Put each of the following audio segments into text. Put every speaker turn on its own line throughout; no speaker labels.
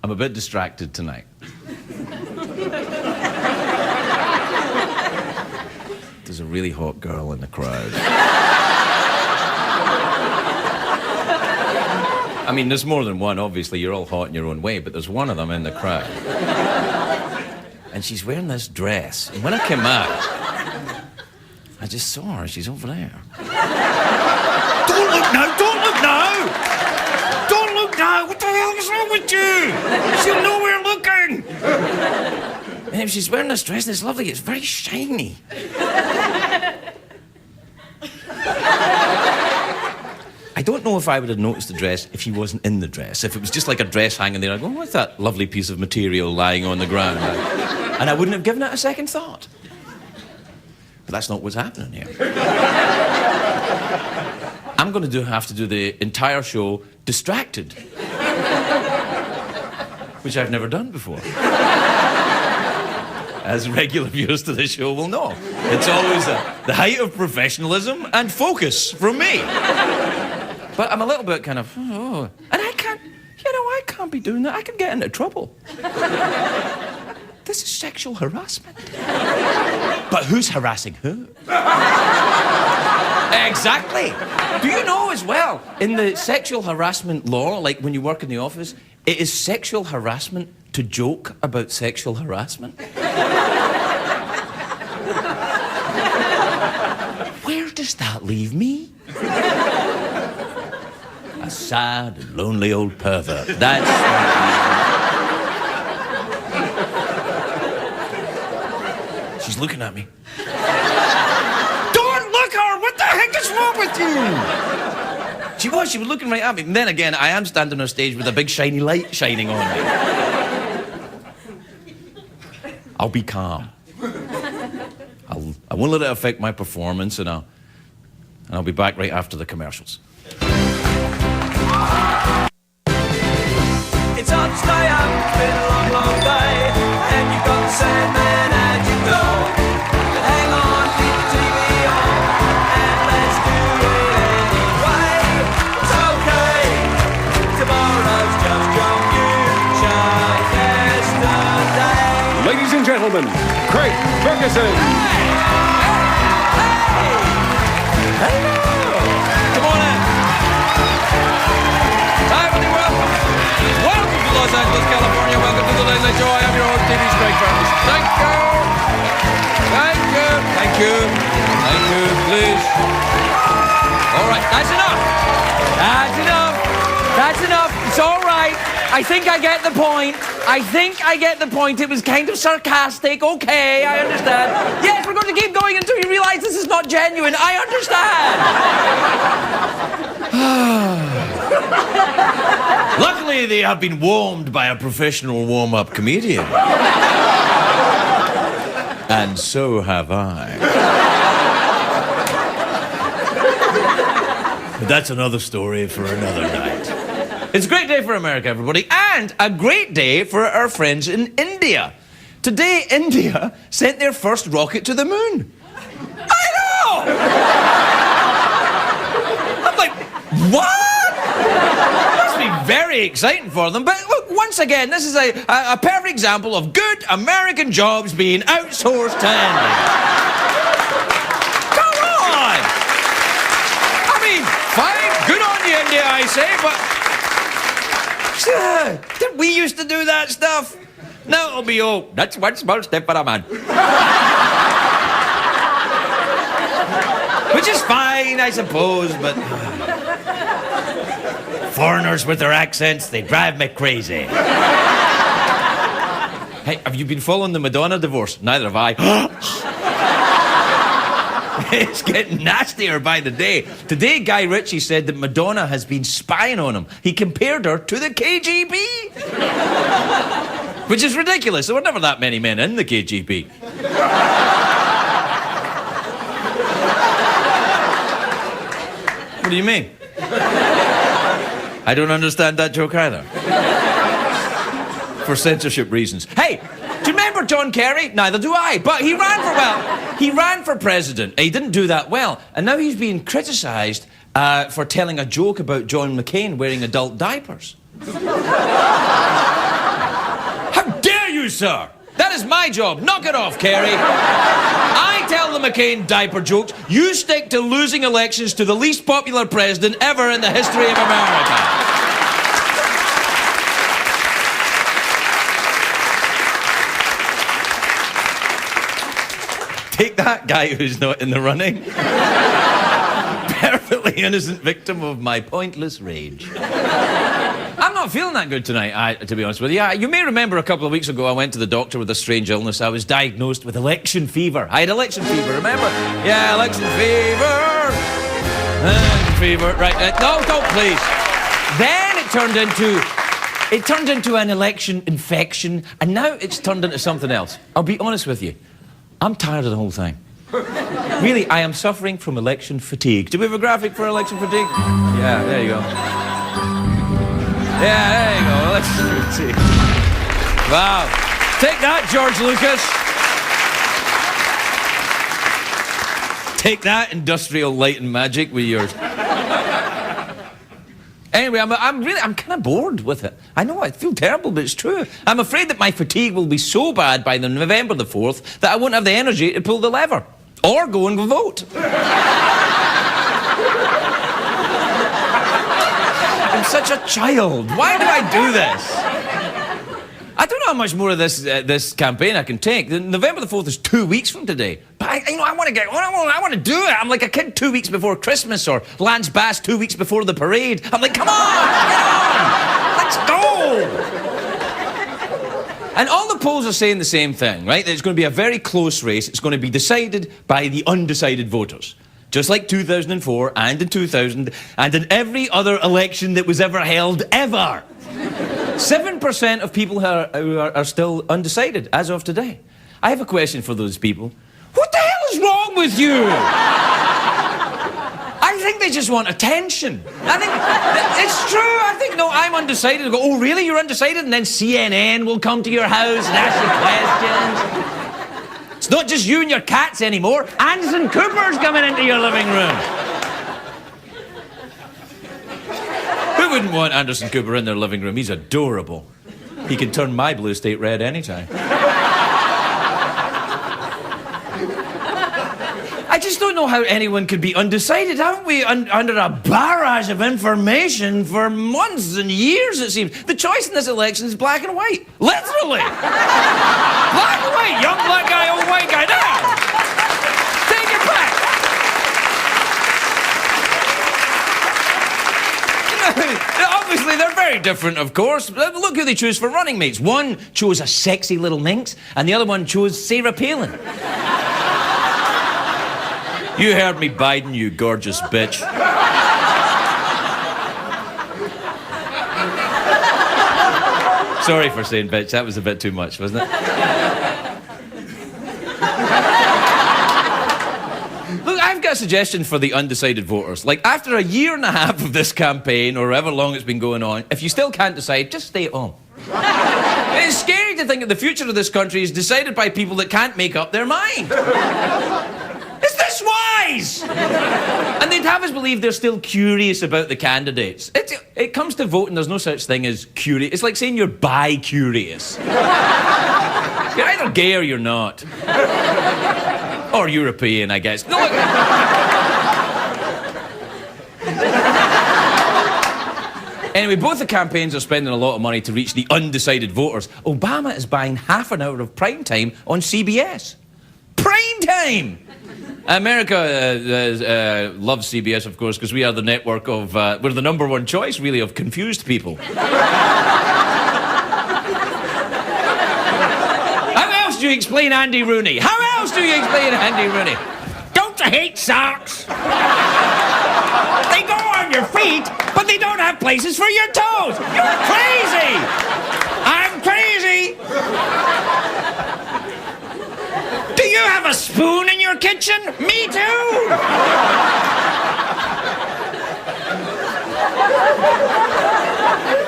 I'm a bit distracted tonight. There's a really hot girl in the crowd. I mean, there's more than one, obviously. You're all hot in your own way, but there's one of them in the crowd. And she's wearing this dress. And when I came out, I just saw her. She's over there. Don't look now! Don't look now! Don't look now! What the hell is wrong with you? She'll know we're looking! And if she's wearing this dress, and it's lovely, it's very shiny. I don't know if I would have noticed the dress if she wasn't in the dress. If it was just like a dress hanging there, I'd go, what's that lovely piece of material lying on the ground? And I wouldn't have given it a second thought. But that's not what's happening here. I'm going to have to do the entire show distracted. Which I've never done before. As regular viewers to the show will know. It's always the height of professionalism and focus from me. But I'm a little bit kind of, oh. And I can't be doing that. I can get into trouble. This is sexual harassment. But who's harassing who? Exactly. Do you know as well, in the sexual harassment law, like when you work in the office, it is sexual harassment to joke about sexual harassment? Where does that leave me? A sad and lonely old pervert. That's... She's looking at me. Don't look her! What the heck is wrong with you? She was looking right at me. And then again, I am standing on stage with a big shiny light shining on me. I'll be calm. I won't let it affect my performance, and I'll be back right after the commercials.
It's hard to stay up, it's been a long, long day, and you've got the same man as you go. But hang on, keep the TV on, and let's do it anyway. It's okay, tomorrow's just your future yesterday.
Ladies and gentlemen, Craig Ferguson.
Hello! Come on in. Hi, everybody, welcome. Welcome to Los Angeles, California. Welcome to the Late Late Show. I am your host, TV's Craig Ferguson. Thank you. Thank you. Thank you. Thank you, please. All right, that's enough. That's enough. That's enough. It's all right. I think I get the point. It was kind of sarcastic. Okay, I understand. Yes, we're going to keep going until you realize this is not genuine. I understand. Luckily, they have been warmed by a professional warm-up comedian. And so have I. But that's another story for another night. It's a great day for America, everybody, and a great day for our friends in India. Today, India sent their first rocket to the moon. I know! I'm like, what? It must be very exciting for them. But look, once again, this is a perfect example of good American jobs being outsourced to India. Come on! I mean, fine, good on you, India, I say, but... Didn't we used to do that stuff? Now it'll be, oh, that's one small step for a man. Which is fine, I suppose, but... Foreigners with their accents, they drive me crazy. Hey, have you been following the Madonna divorce? Neither have I. It's getting nastier by the day. Today, Guy Ritchie said that Madonna has been spying on him. He compared her to the KGB. Which is ridiculous. There were never that many men in the KGB. What do you mean? I don't understand that joke either. For censorship reasons. Hey! Do you remember John Kerry? Neither do I. But he ran for president. He didn't do that well. And now he's being criticised for telling a joke about John McCain wearing adult diapers. you, sir. That is my job. Knock it off, Kerry. I tell the McCain diaper jokes. You stick to losing elections to the least popular president ever in the history of America. Take that, guy who's not in the running. Perfectly innocent victim of my pointless rage. I'm not feeling that good tonight, to be honest with you. You may remember a couple of weeks ago I went to the doctor with a strange illness. I was diagnosed with election fever. I had election fever, remember? Yeah, election fever. Fever, right. No, don't, please. Then it turned into an election infection, and now it's turned into something else. I'll be honest with you. I'm tired of the whole thing. Really, I am suffering from election fatigue. Do we have a graphic for election fatigue? Yeah, there you go. Yeah, there you go. Election fatigue. Wow. Take that, George Lucas. Take that, Industrial Light and Magic, with yours. Anyway, I'm kind of bored with it. I know, I feel terrible, but it's true. I'm afraid that my fatigue will be so bad by November the 4th that I won't have the energy to pull the lever. Or go and vote. I'm such a child. Why do I do this? I don't know how much more of this campaign I can take. November the 4th is 2 weeks from today. But I want to get on. I want to do it. I'm like a kid 2 weeks before Christmas, or Lance Bass 2 weeks before the parade. I'm like, come on, get on. Let's go. And all the polls are saying the same thing, right? That it's going to be a very close race. It's going to be decided by the undecided voters. Just like 2004 and in 2000 and in every other election that was ever held, ever. 7% of people who are still undecided as of today. I have a question for those people. What the hell is wrong with you? I think they just want attention. I think it's true. I think, no, I'm undecided. They'll go, oh, really? You're undecided? And then CNN will come to your house and ask you questions. It's not just you and your cats anymore. Anderson Cooper's coming into your living room. Who wouldn't want Anderson Cooper in their living room? He's adorable. He can turn my blue state red anytime. I just don't know how anyone could be undecided. Haven't we under a barrage of information for months and years, it seems? The choice in this election is black and white. Literally. Black and white. Young black guy, old white guy. Now. Take it back. Obviously, they're very different, of course. Look who they choose for running mates. One chose a sexy little minx, and the other one chose Sarah Palin. You heard me, Biden, you gorgeous bitch. Sorry for saying bitch. That was a bit too much, wasn't it? Look, I've got a suggestion for the undecided voters. Like, after a year and a half of this campaign, or however long it's been going on, if you still can't decide, just stay at home. It's scary to think that the future of this country is decided by people that can't make up their mind. Is this wise? And they'd have us believe they're still curious about the candidates. It comes to voting, there's no such thing as curious. It's like saying you're bi-curious. You're either gay or you're not. Or European, I guess. No, look. Anyway, both the campaigns are spending a lot of money to reach the undecided voters. Obama is buying half an hour of prime time on CBS. Prime time! America loves CBS, of course, because we are the network of... we're the number one choice, really, of confused people. How else do you explain Andy Rooney? How else do you explain Andy Rooney? Don't you hate socks? They go on your feet, but they don't have places for your toes. You're crazy! I'm crazy! Do you have a spoon in your kitchen? Me too!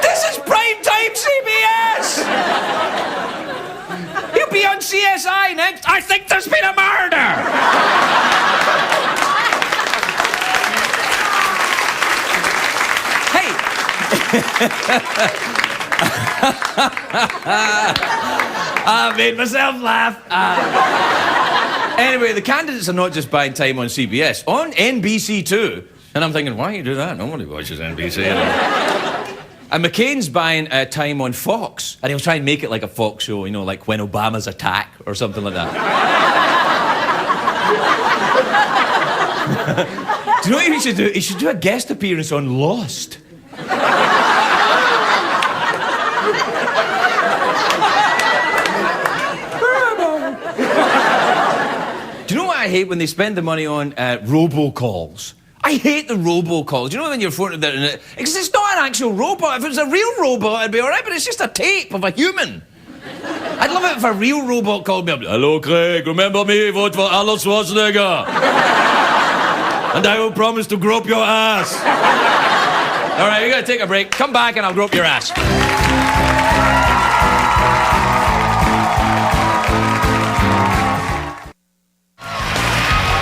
This is primetime CBS! You'll be on CSI next. I think there's been a murder! I made myself laugh. Anyway, the candidates are not just buying time on CBS, on NBC too. And I'm thinking, why you do that? Nobody watches NBC. And McCain's buying time on Fox, and he'll try and make it like a Fox show, you know, like when Obama's attack or something like that. Do you know what he should do? He should do a guest appearance on Lost. Do you know what I hate when they spend the money on robocalls? I hate the robocalls. You know when you're phoning there, because it's not an actual robot. If it was a real robot, I'd be all right, but it's just a tape of a human. I'd love it if a real robot called me up. Hello, Craig. Remember me? Vote for Arnold Schwarzenegger. And I will promise to grope your ass. All right, we're going to take a break. Come back and I'll grope your ass.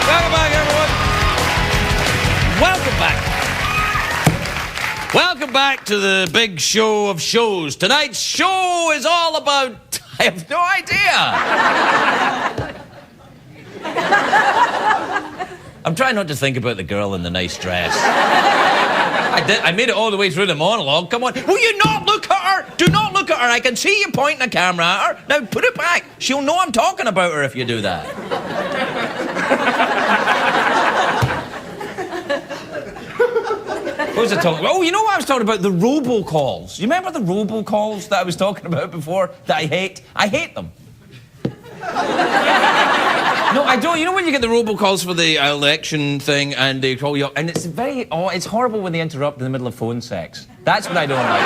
Welcome back, everyone. Welcome back. Welcome back to the big show of shows. Tonight's show is all about... I have no idea. I'm trying not to think about the girl in the nice dress. I made it all the way through the monologue. Come on. Will you not look at her? Do not look at her. I can see you pointing a camera at her. Now put it back. She'll know I'm talking about her if you do that. What was I talking about? Oh, you know what I was talking about? The robocalls. You remember the robocalls that I was talking about before that I hate? I hate them. No, I don't. You know when you get the robocalls for the election thing and they call you up, and it's it's horrible when they interrupt in the middle of phone sex. That's what I don't like.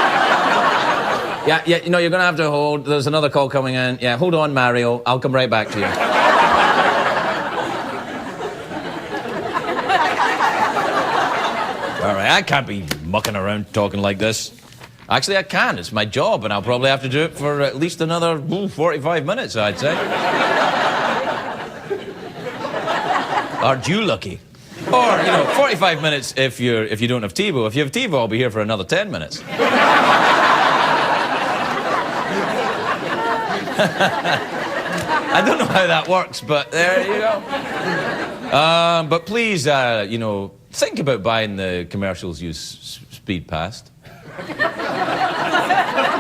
Yeah, you know, you're going to have to hold. There's another call coming in. Yeah, hold on, Mario. I'll come right back to you. All right, I can't be mucking around talking like this. Actually, I can. It's my job, and I'll probably have to do it for at least another 45 minutes, I'd say. Aren't you lucky? Or, 45 minutes if you don't have TiVo. If you have TiVo, I'll be here for another 10 minutes. I don't know how that works, but there you go. But please, think about buying the commercials use speed past.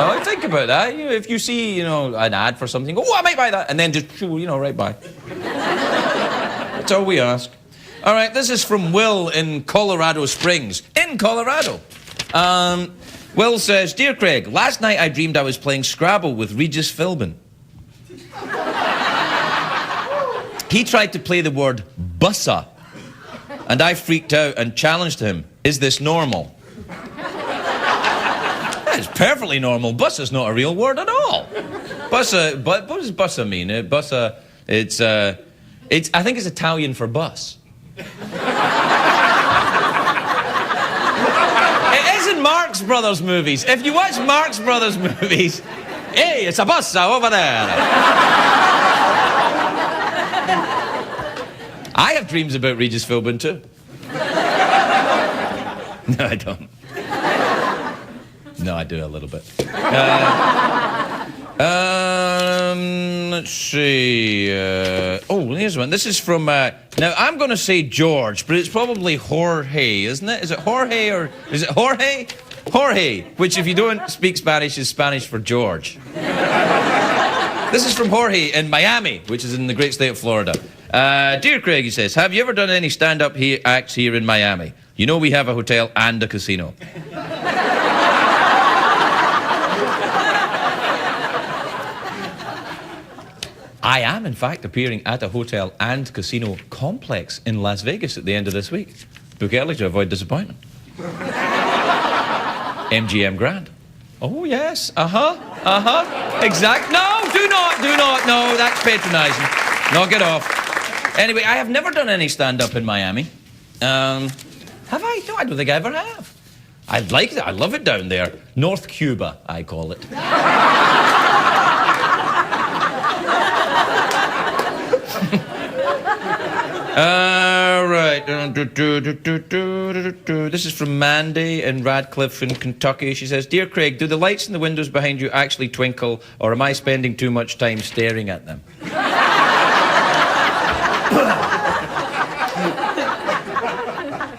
Oh, think about that. If you see, an ad for something, go, oh, I might buy that, and then just, right by. That's all we ask. All right, this is from Will in Colorado Springs. In Colorado. Will says, Dear Craig, last night I dreamed I was playing Scrabble with Regis Philbin. He tried to play the word bussa, and I freaked out and challenged him, is this normal? It's perfectly normal. Bussa's not a real word at all. Bussa, what does bussa mean? Bussa, I think it's Italian for bus. It is in Marx Brothers movies. If you watch Marx Brothers movies, hey, it's a bussa over there. I have dreams about Regis Philbin too. No, I don't. No, I do a little bit. Let's see. Here's one. This is from, now I'm going to say George, but it's probably Jorge, isn't it? Is it Jorge or is it Jorge? Jorge, which if you don't speak Spanish is Spanish for George. This is from Jorge in Miami, which is in the great state of Florida. Dear Craig, he says, have you ever done any stand-up acts here in Miami? You know we have a hotel and a casino. I am, in fact, appearing at a hotel and casino complex in Las Vegas at the end of this week. Book early to avoid disappointment. MGM Grand. Oh, yes. Exact. No, do not. No, that's patronising. Knock it off. Anyway, I have never done any stand-up in Miami. Have I? No, I don't think I ever have. I like it. I love it down there. North Cuba, I call it. Right. This is from Mandy in Radcliffe in Kentucky. She says, Dear Craig, do the lights in the windows behind you actually twinkle, or am I spending too much time staring at them?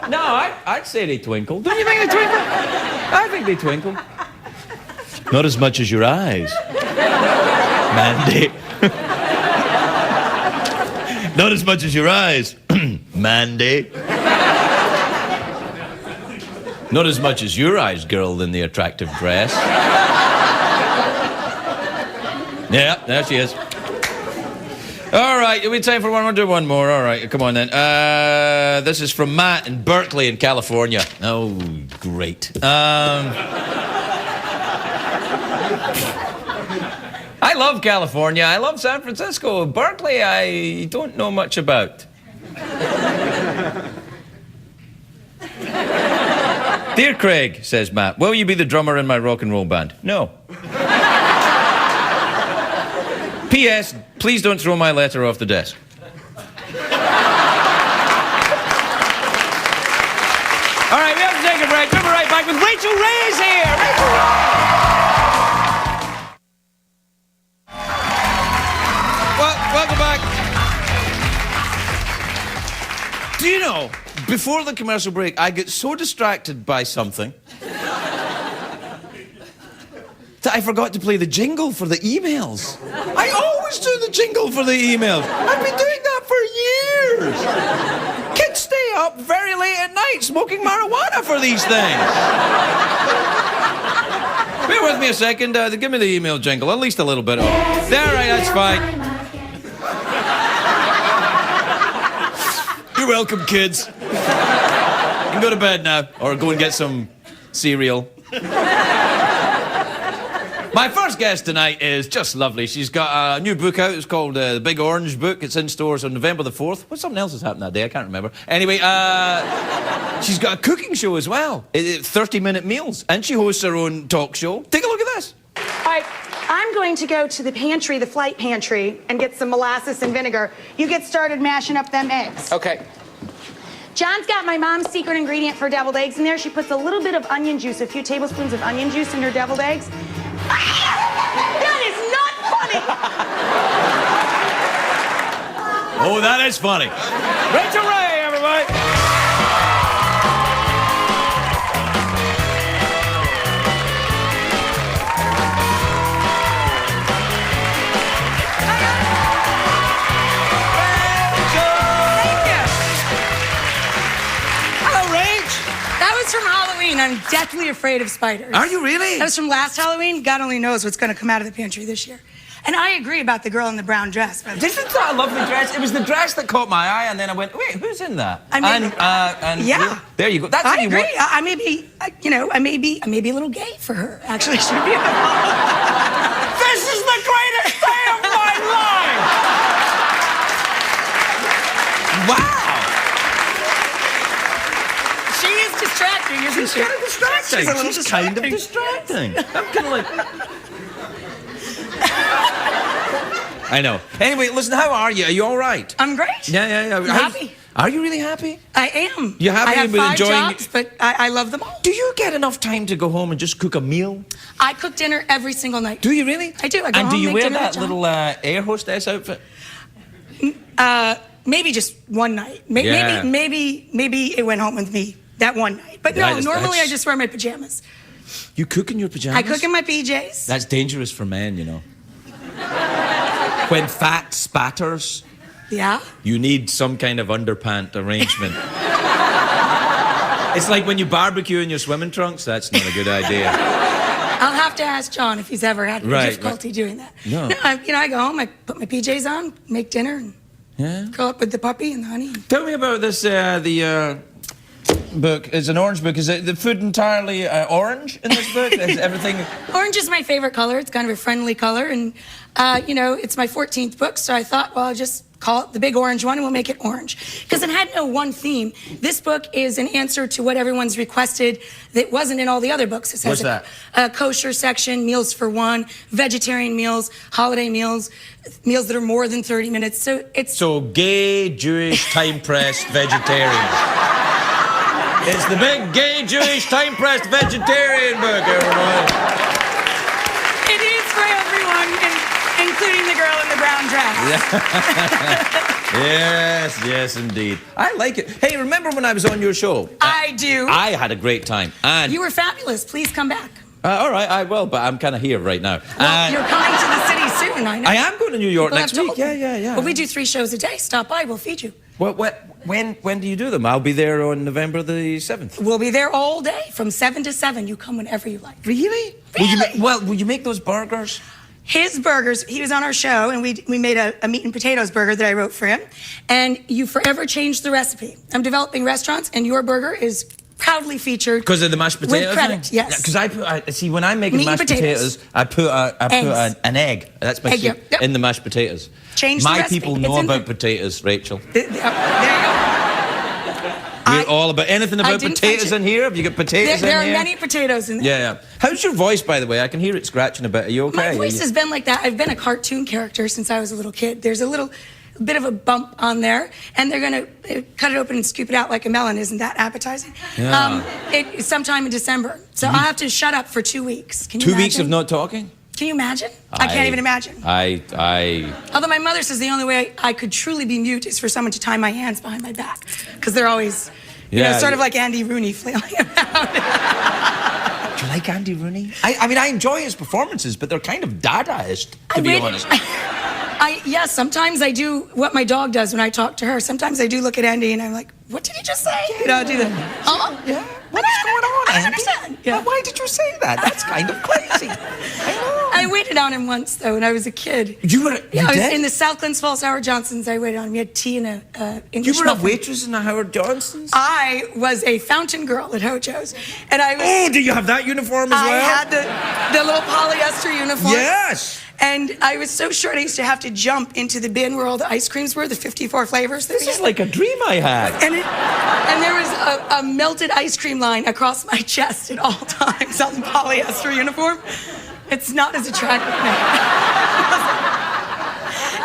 No, I'd say they twinkle. Don't you think they twinkle? I think they twinkle. Not as much as your eyes, Mandy. Not as much as your eyes, Mandy. Not as much as your eyes, girl, in the attractive dress. Yeah, there she is. All right, we time for one more. Do one more. All right, come on then. This is from Matt in Berkeley in California. Oh, great. I love California. I love San Francisco. Berkeley, I don't know much about. Dear Craig, says Matt, will you be the drummer in my rock and roll band? No. P.S. Please don't throw my letter off the desk. All right, we have to take a break. We'll be right back with Rachael Ray's here. Rachael Ray. Welcome back. Do you know, before the commercial break, I get so distracted by something that I forgot to play the jingle for the emails. I always do the jingle for the emails. I've been doing that for years. Kids stay up very late at night smoking marijuana for these things. Bear with me a second. Give me the email jingle, at least a little bit. There, right, that's fine. You're welcome, kids. You can go to bed now, or go and get some cereal. My first guest tonight is just lovely. She's got a new book out. It's called The Big Orange Book. It's in stores on November the 4th. Well, something else has happened that day. I can't remember. Anyway, she's got a cooking show as well. 30-minute meals. And she hosts her own talk show. Take a look at this.
All right, I'm going to go to the pantry, the flight pantry, and get some molasses and vinegar. You get started mashing up them eggs.
Okay.
John's got my mom's secret ingredient for deviled eggs in there. She puts a little bit of onion juice, a few tablespoons of onion juice in her deviled eggs. That is not funny!
Oh, that is funny. Rachael Ray, everybody.
From Halloween. I'm deathly afraid of spiders.
Are you really?
That was from last Halloween. God only knows what's going to come out of the pantry this year. And I agree about the girl in the brown dress. But
Isn't that a lovely dress? It was the dress that caught my eye, and then I went, wait, who's in that?
I mean, yeah.
There you go. That's
I
what you
agree.
want.
I may be, I may be a little gay for her. Actually, she'd be.
This is the greatest day of my life! Wow!
She is distracting, isn't she?
Kind of distracting.
She's a little
kind of distracting. I'm kind of like... I know. Anyway, listen, how are you? Are you all right?
I'm great.
Yeah.
I'm happy.
Are you really happy?
I am.
You happy
I have
with
5
enjoying...
jobs, but I love them all.
Do you get enough time to go home and just cook a meal?
I cook dinner every single night.
Do you really?
I do. I go
and
home,
do you
make
wear
dinner
that
at John.
little air hostess outfit?
Maybe just one night.
Yeah.
Maybe it went home with me that one night. But no, normally I just wear my pajamas.
You cook in your pajamas?
I cook in my PJs.
That's dangerous for men, you know. When fat spatters,
Yeah?
you need some kind of underpant arrangement. It's like when you barbecue in your swimming trunks. That's not a good idea.
I'll have to ask John if he's ever had
Right,
difficulty doing that.
No.
I go home, I put my PJs on, make dinner, and curl up with the puppy and the honey.
Tell me about this, book. It's an orange book. Is it the food entirely orange in this book? Is everything...
Orange is my favorite color. It's kind of a friendly color. And, it's my 14th book, so I thought, well, I'll just call it the big orange one, and we'll make it orange. Because it had no one theme. This book is an answer to what everyone's requested that wasn't in all the other books. It has a kosher section, meals for one, vegetarian meals, holiday meals, meals that are more than 30 minutes. So it's...
So gay, Jewish, time-pressed vegetarian. It's the big gay, Jewish, time-pressed vegetarian book, everyone.
It is for everyone, including the girl in the brown dress.
Yes, indeed. I like it. Hey, remember when I was on your show?
I do.
I had a great time. And
You were fabulous. Please come back.
all right, I will, but I'm kind of here right now.
Well, you're coming to the city soon, I know.
I am going to New York
People
next
have
week.
told me.
Yeah.
Well, we do 3 shows a day. Stop by. We'll feed you.
When do you do them? I'll be there on November the 7th.
We'll be there all day from 7 to 7. You come whenever you like.
Really?
Really?
Will you make those burgers?
His burgers, he was on our show, and we made a meat and potatoes burger that I wrote for him. And you forever changed the recipe. I'm developing restaurants, and your burger is proudly featured.
Because of the mashed potato
With credit,
thing?
yes.
Because I see when I'm making
Meat and
mashed
potatoes.
potatoes, I put an egg. That's my
Egg
secret,
yolk, yep.
in the mashed potatoes.
Change the
My
recipe.
people
It's
know
in
about
there.
potatoes, Rachel.
There you go.
We're all about anything about
didn't
potatoes
mention-
in here. Have you got potatoes
There
in
are
here?
many potatoes in there.
Yeah. How's your voice, by the way? I can hear it scratching a bit. Are you okay?
My voice has been like that. I've been a cartoon character since I was a little kid. There's a little bit of a bump on there, and they're going to cut it open and scoop it out like a melon. Isn't that appetizing?
Yeah.
It's sometime in December. So I'll have to shut up for 2 weeks. Can you
2
imagine?
weeks of not talking?
Can you imagine? I can't even imagine. Although my mother says the only way I could truly be mute is for someone to tie my hands behind my back. Because they're always, you know, sort of like Andy Rooney flailing around.
Do you like Andy Rooney? I mean, I enjoy his performances, but they're kind of Dadaist, to be honest.
Yes, sometimes I do what my dog does when I talk to her. Sometimes I do look at Andy and I'm like, what did he just say? You know, I do that. Oh,
Yeah. What's going on,
I
Andy?
understand. Yeah.
Why did you say that? That's kind of crazy. I know.
I waited on him once, though, when I was a kid.
You were
Yeah, I was
did?
in the South Glens Falls Howard Johnson's. I waited on him. We had tea and a
You
English
were a
muffin.
waitress in the Howard Johnson's?
I was a fountain girl at Hojo's. And I was...
Oh, do you have that uniform as
I
well?
had the little polyester uniform.
Yes.
And I was so short, I used to have to jump into the bin where all the ice creams were, the 54 flavors.
This is like a dream I had.
And there was a melted ice cream line across my chest at all times on the polyester uniform. It's not as attractive now.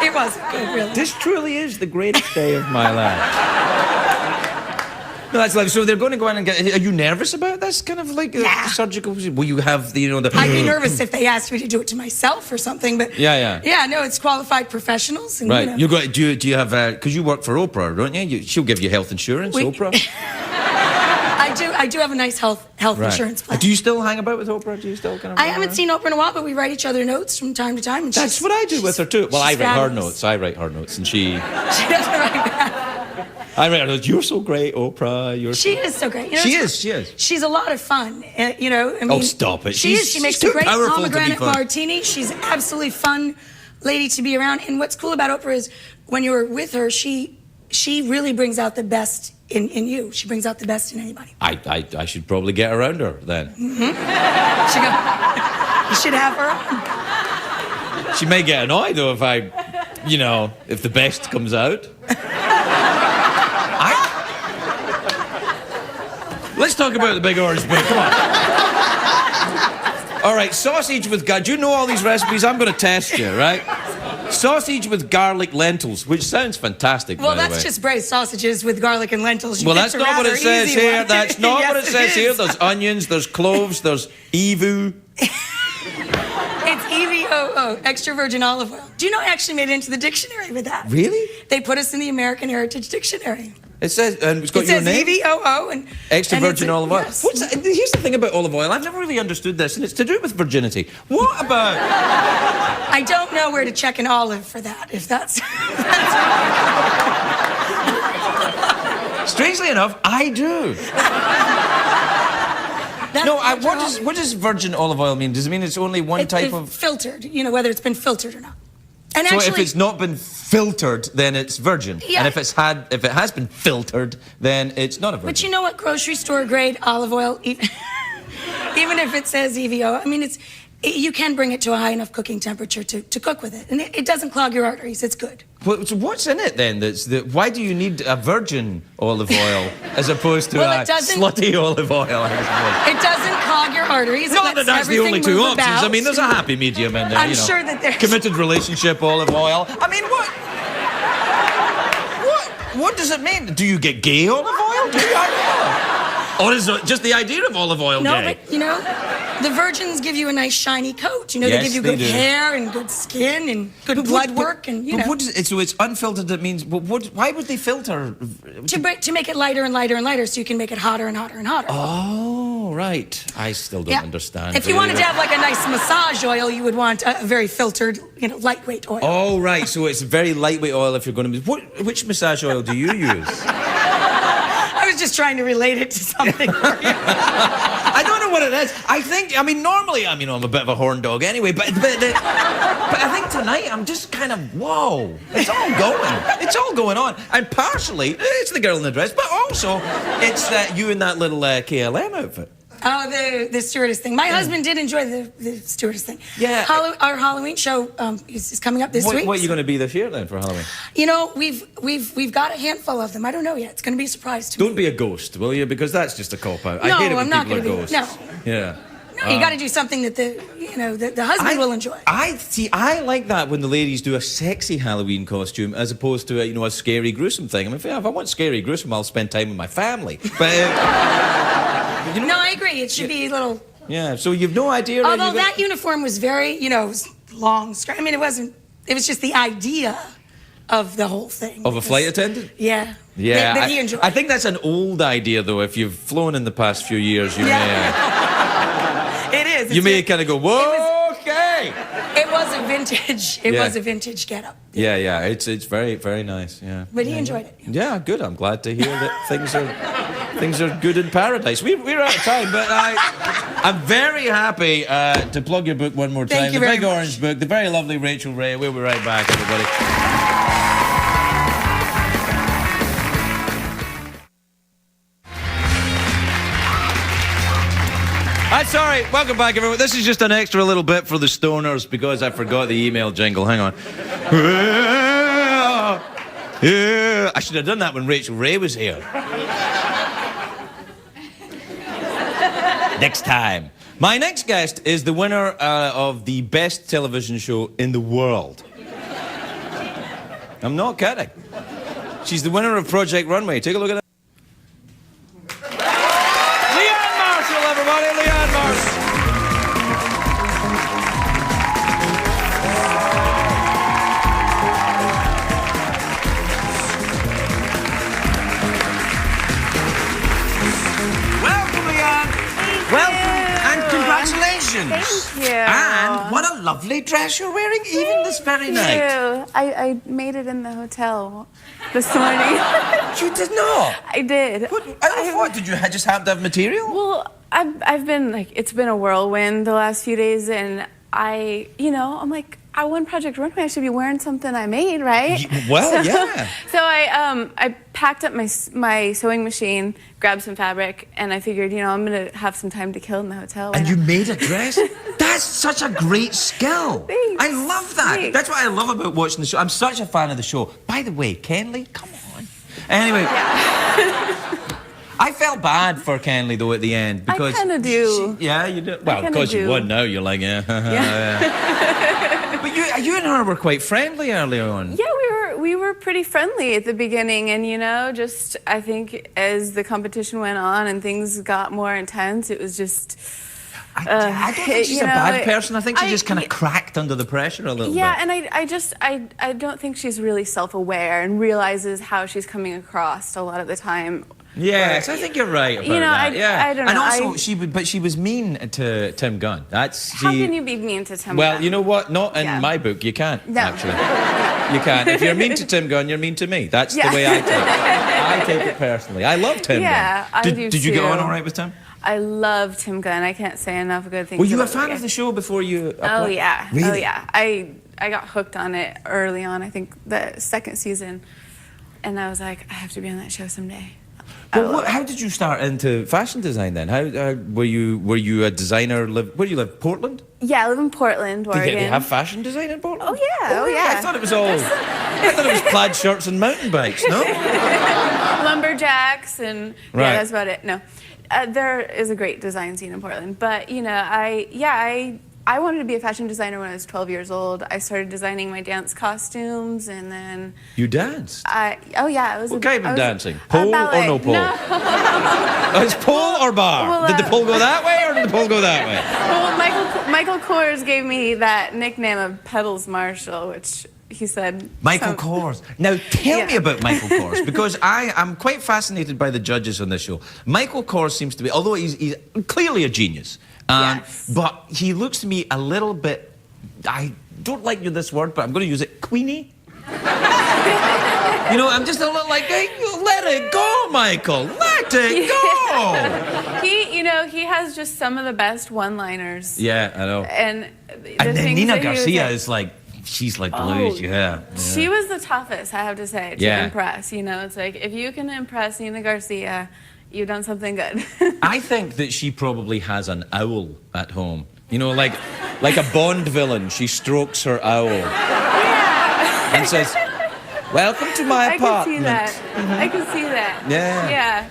It wasn't good, really.
This truly is the greatest day of my life. No, that's like, so they're going to go in and get, are you nervous about this kind of like
Nah.
surgical, will you have the, you know, the...
I'd be nervous if they asked me to do it to myself or something, but...
Yeah.
Yeah, no, it's qualified professionals. And,
Right,
you know.
you got, do you have, because you work for Oprah, don't you? She'll give you health insurance,
We-
Oprah.
I do have a nice health insurance plan.
Do you still hang about with Oprah? Do you still kind of...
I haven't seen Oprah in a while, but we write each other notes from time to time. And
That's what I do with her too. Well, I
she's
write her
fabulous.
notes. I write her notes, and she...
She doesn't write back.
I write her notes. You're so great, Oprah. You're
She
so...
is so great. You know,
She
it's-
is, she is.
She's a lot of fun. You know, I mean,
stop it.
She
She's-
is. She makes
she's
a
too
great
powerful to be
pomegranate
fun.
martini. She's an absolutely fun lady to be around. And what's cool about Oprah is when you're with her, she really brings out the best in you. She brings out the best in anybody.
I should probably get around her then.
She go, you should have her on.
She may get annoyed though if I, you know, if the best comes out. Let's talk about the big orange book. Come on. All right, sausage with do you know all these recipes? I'm going to test you, right? Sausage with garlic lentils, which sounds fantastic.
Well,
by the
that's
way.
just braised sausages with garlic and lentils. You
Well,
picked
that's
a
not what it
rather
says
easy
here.
one.
That's not
Yes,
what it says
is.
here. There's onions, there's cloves, there's evu.
It's EVOO, extra virgin olive oil. Do you know I actually made it into the dictionary with that?
Really?
They put us in the American Heritage Dictionary.
It says, and it's got
It
your
says
name.
EVOO and
Extra
and
virgin
it's a-
olive oil.
yes.
Here's the thing about olive oil. I've never really understood this, and it's to do with virginity. What about?
I don't know where to check an olive for that. If that's,
Strangely enough, I do.
that's
What does virgin olive oil mean? Does it mean it's only one type of?
filtered? You know, whether it's been filtered or not. And
So
actually,
if it's not been filtered, then it's virgin.
Yeah.
And if it has been filtered, then it's not a virgin.
but you know what? Grocery store grade olive oil, even if it says EVO, I mean, You can bring it to a high enough cooking temperature to cook with it. And it doesn't clog your arteries. It's good.
So what's in it then? Why do you need a virgin olive oil as opposed to a slutty olive oil?
It doesn't clog your arteries.
Not that that's the only two options.
About.
I mean, there's a happy medium in there.
I'm sure that there's...
Committed relationship olive oil. I mean, what does it mean? Do you get gay olive oil? Do you? Or is it just the idea of olive oil
no,
gay?
But, the virgins give you a nice shiny coat. They give you good hair and good skin and good blood work. And,
What is it? So it's unfiltered, that means... why would they filter?
To make it lighter and lighter and lighter so you can make it hotter and hotter and hotter.
Oh, right. I still don't understand.
If you wanted to have like a nice massage oil, you would want a very filtered, lightweight oil.
Oh, right. So it's a very lightweight oil if you're going to... Which massage oil do you use?
I was just trying to relate it to something.
I don't know what it is. Normally, I'm a bit of a horn dog anyway, but I think tonight I'm just kind of, whoa, it's all going. It's all going on. And partially, it's the girl in the dress, but also it's you in that little KLM outfit.
Oh, the stewardess thing. My husband did enjoy the stewardess thing.
Yeah.
Our Halloween show is coming up this week.
What are you going to be this year then for Halloween?
We've got a handful of them. I don't know yet. It's going to be a surprise to me.
Don't be a ghost, will you? Because that's just a cop-out. I
No,
hate it when
I'm not
people are
going to be.
ghosts.
No.
Yeah.
No, you got to do something that the husband will enjoy.
I like that when the ladies do a sexy Halloween costume as opposed to a scary, gruesome thing. I mean, if I want scary, gruesome, I'll spend time with my family. But
no, I agree. It should be a little.
Yeah. So you've no idea.
Although that uniform was very, it was long. I mean, it wasn't. It was just the idea of the whole thing.
Of a flight attendant?
Yeah.
Yeah.
That he enjoyed.
I think that's an old idea, though. If you've flown in the past few years, you may.
It is.
You may kind of go, whoa, okay.
It was a vintage. It was a vintage getup.
Yeah. It's very, very nice. Yeah.
But he enjoyed it.
Yeah, good. I'm glad to hear that things are good in paradise. We're out of time, but I'm very happy to plug your book one more time.
Thank you
the
very
Big
much.
Orange Book, the very lovely Rachael Ray. We'll be right back, everybody. That's all right. Welcome back, everyone. This is just an extra little bit for the stoners because I forgot the email jingle. Hang on. Yeah. I should have done that when Rachael Ray was here. Next time. My next guest is the winner of the best television show in the world. I'm not kidding. She's the winner of Project Runway. Take a look at that. Leanne Marshall, everybody. Leanne Marshall. Congratulations.
Thank you.
And what a lovely dress you're wearing, even this very night.
Thank you. I made it in the hotel this morning.
You did not?
I did.
What? Did you just happen to have material?
Well, I've been, it's been a whirlwind the last few days, and I'm like, I won Project Runway. I should be wearing something I made, right?
Yeah.
So I packed up my sewing machine, grabbed some fabric, and I figured, I'm going to have some time to kill in the hotel.
And you made a dress? That's such a great skill.
Thanks.
I love that.
Thanks.
That's what I love about watching the show. I'm such a fan of the show. By the way, Kenley, come on. Anyway.
Yeah.
I felt bad for Kenley, though, at the end. Because
I kind of do.
Yeah, you do? Well, because you won now, you're like, yeah. But you and her were quite friendly early on.
Yeah, we were pretty friendly at the beginning, and just I think as the competition went on and things got more intense, it was just.
I don't think she's a bad person. I think she just kind of cracked under the pressure a little bit.
Yeah, and I don't think she's really self-aware and realizes how she's coming across a lot of the time.
Yes, I think you're right about that.
I don't know.
And also, she was mean to Tim Gunn.
How can you be mean to Tim Gunn?
Well, you know what? Not in my book. You can't, actually. You can't. If you're mean to Tim Gunn, you're mean to me. That's the way I take it. I take it personally. I love Tim Gunn.
I do too.
Did you get on all right with Tim?
I love Tim Gunn. I can't say enough good things.
Were you a fan of the show before you applied?
Oh, yeah.
Really?
Oh, yeah. I got hooked on it early on, I think the second season. And I was like, I have to be on that show someday.
Well, how did you start into fashion design then? How were you a designer? Where do you live? Portland?
Yeah, I live in Portland, Oregon.
Did they have fashion design in Portland?
Oh yeah, oh yeah.
I thought it was all. I thought it was plaid shirts and mountain bikes. No.
Lumberjacks and
Right.
yeah, that's about it. No, there is a great design scene in Portland, but you know, I wanted to be a fashion designer when I was 12 years old. I started designing my dance costumes, and then
You danced?
oh yeah, it was.
What kind of dancing?
A
Pole or
ballet.
no pole?
No.
It's pole or bar?
Well,
did the pole go that way or did the pole go that way?
Well, Michael Kors gave me that nickname of Pedals Marshall, which he said.
Michael Kors. Now, tell me
Yeah.
about Michael Kors, because I'm quite fascinated by the judges on this show. Michael Kors seems to be, although he's clearly a genius,
Yes.
but he looks to me a little bit, I don't like this word, but I'm going to use it, queenie. You know, I'm just a little like, hey, let it go, Michael. Let it go.
He has just some of the best one-liners.
Yeah, I know.
And
And then Nina
that he was
Garcia
like-
is like, she's like blues, yeah.
She was the toughest, I have to say, to
Yeah.
impress. You know, it's like, if you can impress Nina Garcia, you've done something good.
I think that she probably has an owl at home. You know, like a Bond villain, she strokes her owl and says, "Welcome to my
I can
apartment."
see that. I can see that.
Yeah.
Yeah.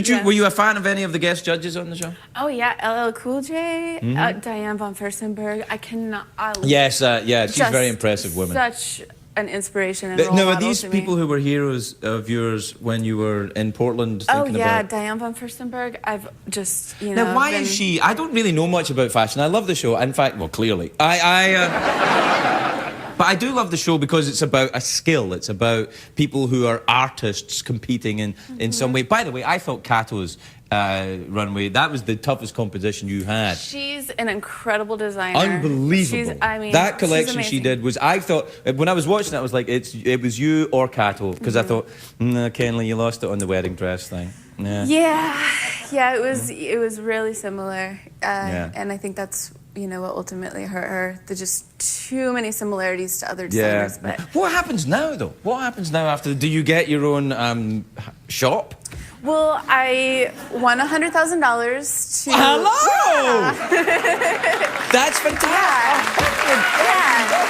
Yeah. Were you a fan of any of the guest judges on the show?
Oh, yeah. LL Cool J, Diane von Furstenberg.
Yes, yeah, she's
Just
very impressive woman.
Such an inspiration and role
Now, are
model
these
to
people
me.
who were heroes of yours when you were in Portland
Oh,
thinking
yeah,
about...
Diane von Furstenberg. I've just, you know...
Now, why
been...
is she... I don't really know much about fashion. I love the show. In fact, well, clearly. But I do love the show because it's about a skill. It's about people who are artists competing in some way. By the way, I thought Kato's runway, that was the toughest competition you had.
She's an incredible designer.
Unbelievable. That collection she did was, I thought, when I was watching it, I was like, it was you or Kato, because I thought, Kenley, you lost it on the wedding dress thing.
Yeah, it was really similar.
Yeah.
And I think that's, you know, what ultimately hurt her. There's just too many similarities to other designers.
Yeah.
But
What happens now, though? What happens now after? Do you get your own shop?
well, I won $100,000 to...
Hello! That's fantastic.
Yeah.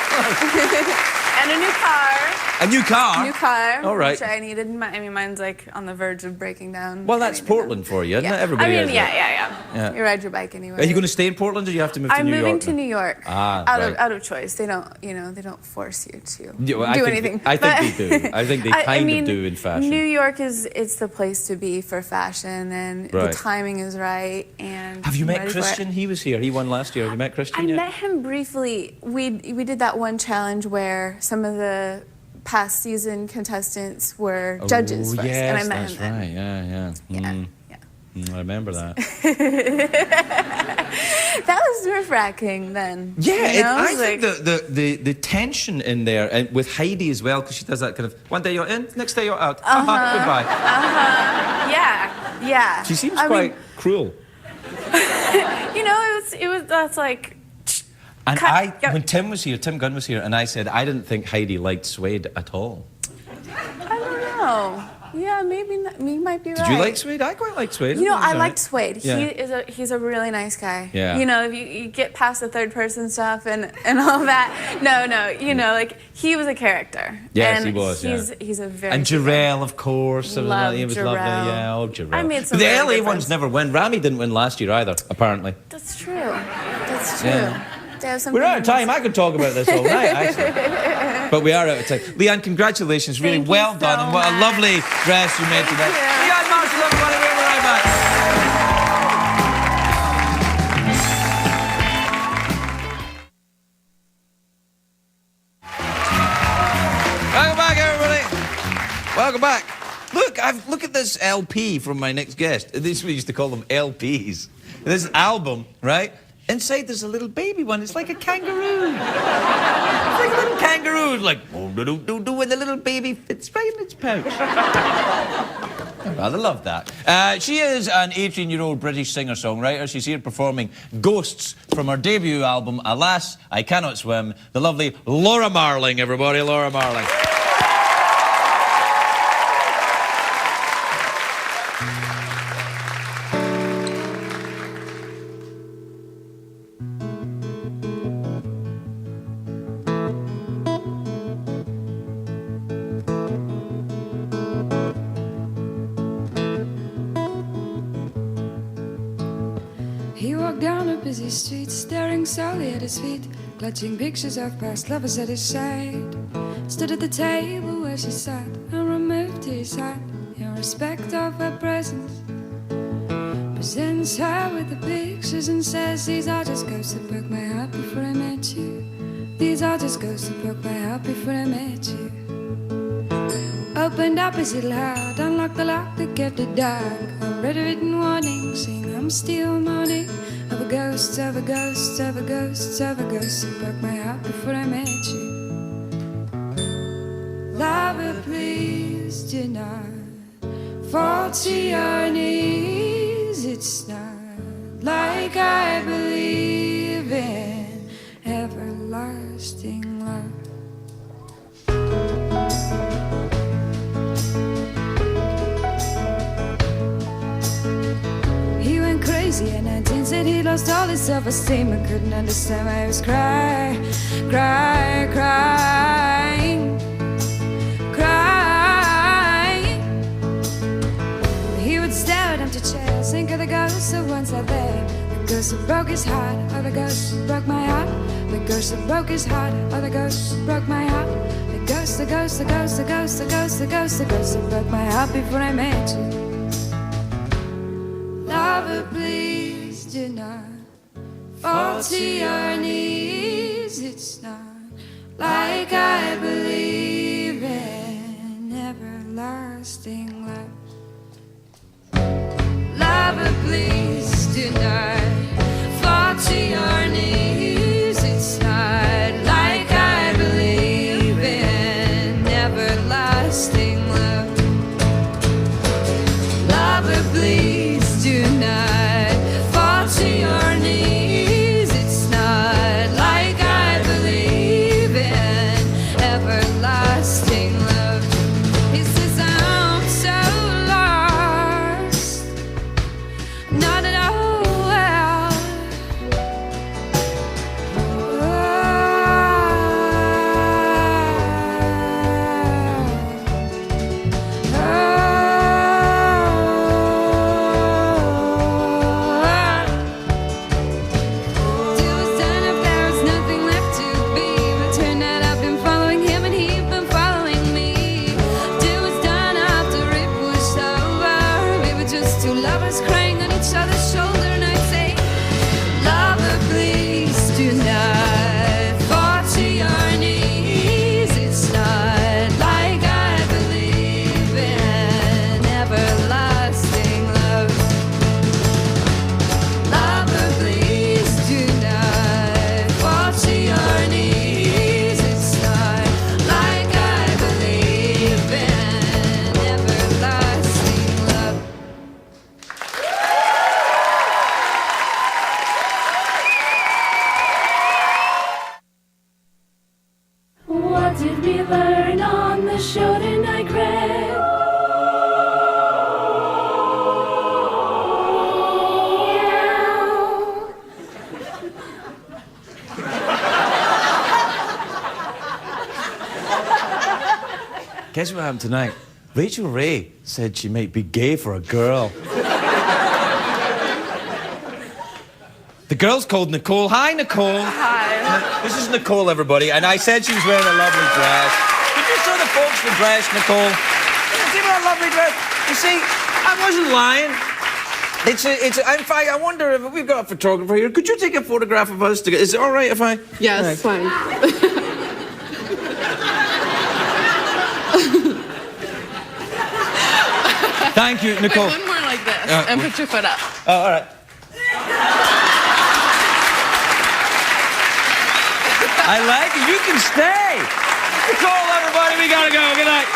And a new car.
A new car?
New car.
All right.
Which I needed. I mean, mine's like on the verge of breaking down.
Well, that's Portland for you, isn't it?
Yeah.
Everybody
I mean,
has
yeah.
Yeah.
You ride your bike anyway.
Are you going to stay in Portland, or do you have to move to
I'm
New York?
moving to New York.
Ah, right.
out of choice. They don't, you know, they don't force you to
Yeah, well,
do
I think
anything.
I
But-
think they do. I think they kind of do in fashion.
New York it's the place to be for fashion, and
Right.
the timing is right. And
Have you
I'm
met
ready for it.
Christian? He was here. He won last year. Have you met Christian
I
yet?
met him briefly. We did that one challenge where some of the past season contestants were judges first,
yes,
and I met
that's
him then.
right. Yeah. I remember that.
That was nerve-wracking then.
Yeah,
you know?
I
It was
think
like-
the tension in there, and with Heidi as well, because she does that kind of, one day you're in, next day you're out. Goodbye.
Yeah.
She seems
I
quite
mean,
cruel.
you know, that's like.
And
Cut.
when Tim Gunn was here, and I said I didn't think Heidi liked suede at all.
I don't know. Yeah, maybe not, you might be right.
Did you like suede? I quite like suede.
You know, I
It was
liked Suede.
Yeah.
He's a really nice guy.
Yeah.
You know, if you get past the third person stuff and all that, no, you know, like he was a character.
Yes,
and
he was.
He's a very
And Jarrell, of course.
Love
He was
Jarrell.
lovely. Yeah, oh, Jarrell.
I made some
the
very
LA
good
ones
friends.
never win. Rami didn't win last year either, apparently.
That's true. That's true.
Yeah.
They have
We're out of
something-
time. I could talk about this all night, actually. But we are out of time. Leanne, congratulations. Really
Thank you
well
so
done. And what a
much.
lovely dress you made today.
you.
Leanne Marshall, everybody. We'll be right back. Welcome back, everybody. Welcome back. Look at this LP from my next guest. This we used to call them LPs. This album, right? Inside there's a little baby one. It's like a kangaroo. It's like a little kangaroo. It's like, oh, do, and the little baby fits right in its pouch. I rather love that. She is an 18-year-old British singer-songwriter. She's here performing Ghosts from her debut album, Alas, I Cannot Swim. The lovely Laura Marling, everybody. Laura Marling.
busy streets, staring solely at his feet, clutching pictures of past lovers at his side. Stood at the table where she sat and removed his hat in respect of her presence. Presents her with the pictures and says, these are just ghosts that broke my heart before I met you. These are just ghosts that broke my heart before I met you. Opened up his little heart, unlocked the lock that kept it dark. I read a written warning, saying I'm still mourning of a ghost, of a ghost, of a ghost, of a ghost that broke my heart before I met you. Lover, please do not fall to your knees. It's not like I believe in everlasting love. He went crazy at 19, said he lost all his self-esteem. I couldn't understand why he was crying. He would stare at empty chairs, think of the ghosts that once sat there. The ghost that broke his heart, or the ghost that broke my heart. The ghost that broke his heart, or the ghost that broke my heart. The ghost, the ghost, the ghost, the ghost, the ghost, the ghost, the ghost that broke my heart before I met you. Lover, please do not fall to your knees. It's not like I believe in everlasting love. Lover, please do not fall to your knees. It's not like I believe in everlasting love. Lover, please do not fall to your knees. It's not like I believe in everlasting love. He says I'm so lost, not at all well.
What did we learn on the show tonight, Craig?
Guess what happened tonight? Rachel Ray said she might be gay for a girl. The girl's called Nicole. Hi, Nicole.
Hi.
This is Nicole, everybody, and I said she was wearing a lovely dress. Did you show the folks the dress, Nicole? See that lovely dress? You see, I wasn't lying. In fact, I wonder if we've got a photographer here. Could you take a photograph of us together? Is it all right if I?
Yeah, it's fine.
Thank you, Nicole.
Wait, one more like this, and put your foot up.
Oh, all right. I like it. You can stay. Nicole, everybody, we gotta go. Good night.